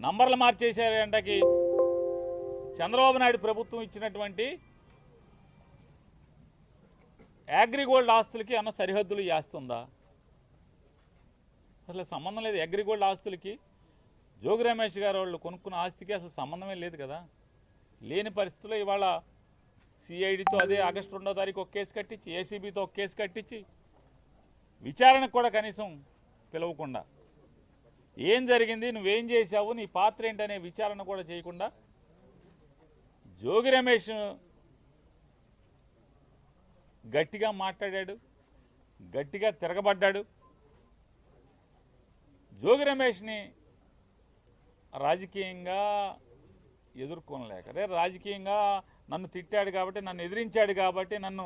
నంబర్లు మార్చేసారంటకి చంద్రబాబు నాయుడు ప్రభుత్వం ఇచ్చినటువంటి అగ్రిగోల్డ్ ఆస్తులకి అన్న సరిహద్దులు చేస్తుందా? అసలు సంబంధం లేదు. అగ్రిగోల్డ్ ఆస్తులకి జోగి రమేష్ గారు వాళ్ళు కొనుక్కున్న ఆస్తికి అసలు సంబంధమే లేదు కదా. లేని పరిస్థితుల్లో ఇవాళ సిఐడితో అదే ఆగస్టు 2వ తారీఖు ఒక కేసు కట్టించి, ఏసీబీతో ఒక కేసు కట్టించి, విచారణకు కూడా కనీసం పిలవకుండా ఏం జరిగింది, నువ్వేం చేశావు, నీ పాత్ర ఏంటనే విచారణ కూడా చేయకుండా జోగి రమేష్ గట్టిగా మాట్లాడాడు, గట్టిగా తిరగబడ్డాడు. జోగి రమేష్ని రాజకీయంగా ఎదుర్కొనలేక, రాజకీయంగా నన్ను తిట్టాడు కాబట్టి, నన్ను ఎదిరించాడు కాబట్టి, నేను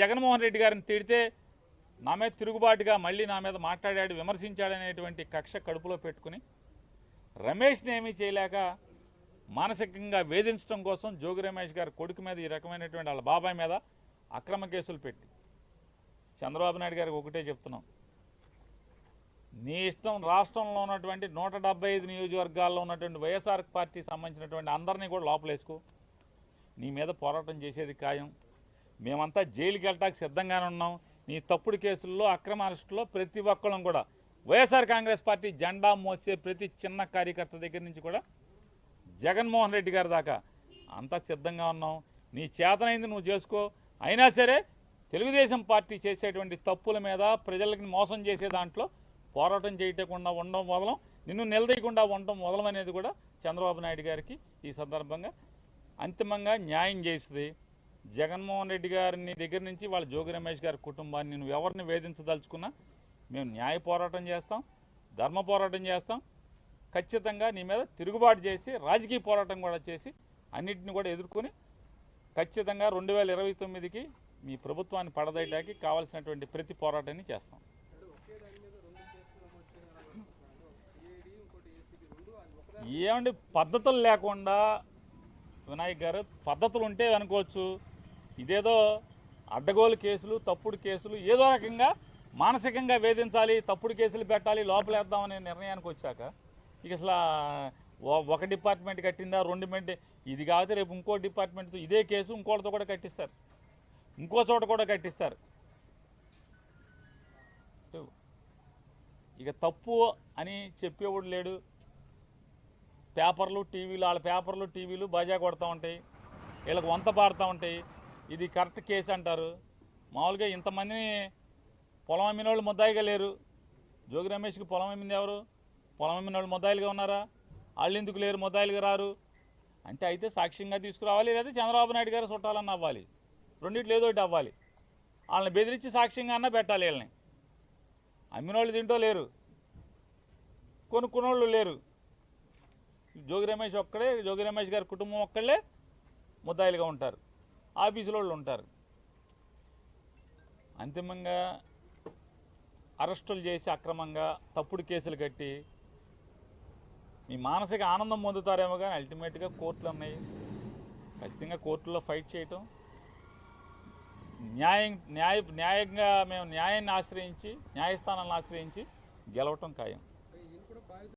జగన్మోహన్ రెడ్డి గారిని తిడితే నా మీద తిరుగుబాటుగా మళ్ళీ నా మీద మాట్లాడాడు, విమర్శించాడనేటువంటి కక్ష కడుపులో పెట్టుకుని రమేష్ని ఏమీ చేయలేక మానసికంగా వేధించడం కోసం జోగి రమేష్ గారి కొడుకు మీద ఈ రకమైనటువంటి వాళ్ళ బాబాయ్ మీద అక్రమ కేసులు పెట్టి చంద్రబాబు నాయుడు గారికి ఒకటే చెప్తున్నాం, నీ ఇష్టం రాష్ట్రంలో ఉన్నటువంటి 175 నియోజకవర్గాల్లో ఉన్నటువంటి వైఎస్ఆర్ పార్టీకి సంబంధించినటువంటి అందరినీ కూడా లోపలేసుకో, నీ మీద పోరాటం చేసేది ఖాయం. మేమంతా జైలుకి వెళ్ళటానికి సిద్ధంగానే ఉన్నాం. నీ తప్పుడు కేసుల్లో అక్రమ అరెస్టులో ప్రతి ఒక్కళ్ళం కూడా వైఎస్ఆర్ కాంగ్రెస్ పార్టీ జెండా మోసే ప్రతి చిన్న కార్యకర్త దగ్గర నుంచి కూడా జగన్మోహన్ రెడ్డి గారి దాకా అంతా సిద్ధంగా ఉన్నాం. నీ చేతనైంది నువ్వు చేసుకో. అయినా సరే తెలుగుదేశం పార్టీ చేసేటువంటి తప్పుల మీద ప్రజలకి మోసం చేసే దాంట్లో పోరాటం చేయకుండా ఉండడం వదలం, నిన్ను నిలదీయకుండా ఉండడం వదలం అనేది కూడా చంద్రబాబు నాయుడు గారికి ఈ సందర్భంగా అంతిమంగా న్యాయం చేస్తుంది. జగన్మోహన్ రెడ్డి గారిని దగ్గర నుంచి వాళ్ళ జోగి రమేష్ గారి కుటుంబాన్ని నువ్వు ఎవరిని వేధించదలుచుకున్నా మేము న్యాయ పోరాటం చేస్తాం, ధర్మ పోరాటం చేస్తాం. ఖచ్చితంగా నీ మీద తిరుగుబాటు చేసి రాజకీయ పోరాటం కూడా చేసి అన్నింటిని కూడా ఎదుర్కొని ఖచ్చితంగా 2029కి మీ ప్రభుత్వాన్ని పడదయటానికి కావాల్సినటువంటి ప్రతి పోరాటాన్ని చేస్తాం. ఏమండి పద్ధతులు లేకుండా వినాయక్ గారు, పద్ధతులు ఉంటే అనుకోవచ్చు, ఇదేదో అడ్డగోలు కేసులు, తప్పుడు కేసులు, ఏదో రకంగా మానసికంగా వేధించాలి, తప్పుడు కేసులు పెట్టాలి, లోపలేద్దామనే నిర్ణయానికి వచ్చాక ఇక అసలు ఒక డిపార్ట్మెంట్ కట్టిందా, 2 ఇది కాకపోతే రేపు ఇంకో డిపార్ట్మెంట్తో ఇదే కేసు ఇంకోటితో కూడా కట్టిస్తారు, ఇంకో చోట కూడా కట్టిస్తారు. ఇక తప్పు అని చెప్పేవాడు లేడు. పేపర్లు టీవీలు, వాళ్ళ పేపర్లు టీవీలు బాజా కొడతా ఉంటాయి, వీళ్ళకి వంత పాడుతూ ఉంటాయి. ఇది కరెక్ట్ కేసు అంటారు. మామూలుగా ఇంతమందిని పొలం అమ్మిన వాళ్ళు ముద్దాయిగా లేరు. జోగి రమేష్కి పొలం అమ్మింది ఎవరు? పొలం అమ్మిన వాళ్ళు ముద్దాయిలుగా ఉన్నారా? వాళ్ళు ఎందుకు లేరు, ముద్దాయిలుగా రారు అంటే అయితే సాక్ష్యంగా తీసుకురావాలి, లేదా చంద్రబాబు నాయుడు గారు చుట్టాలన్న అవ్వాలి, రెండింటిలో ఏదో ఒకటి అవ్వాలి. వాళ్ళని బెదిరించి సాక్ష్యంగా అన్నా పెట్టాలి. వీళ్ళని అమ్మిన వాళ్ళు దీంట్లో లేరు, కొనుక్కున్నోళ్ళు లేరు. జోగి రమేష్ ఒక్కడే, జోగి రమేష్ గారి కుటుంబం ఒక్కళ్ళే ముద్దాయిలుగా ఉంటారు, ఆఫీసులో వాళ్ళు ఉంటారు. అంతిమంగా అరెస్టులు చేసి అక్రమంగా తప్పుడు కేసులు కట్టి మీ మానసిక ఆనందం పొందుతారేమో కానీ అల్టిమేట్గా కోర్టులు ఉన్నాయి. ఖచ్చితంగా కోర్టుల్లో ఫైట్ చేయటం, న్యాయంగా మేము న్యాయాన్ని ఆశ్రయించి, న్యాయస్థానాలను ఆశ్రయించి గెలవటం ఖాయం.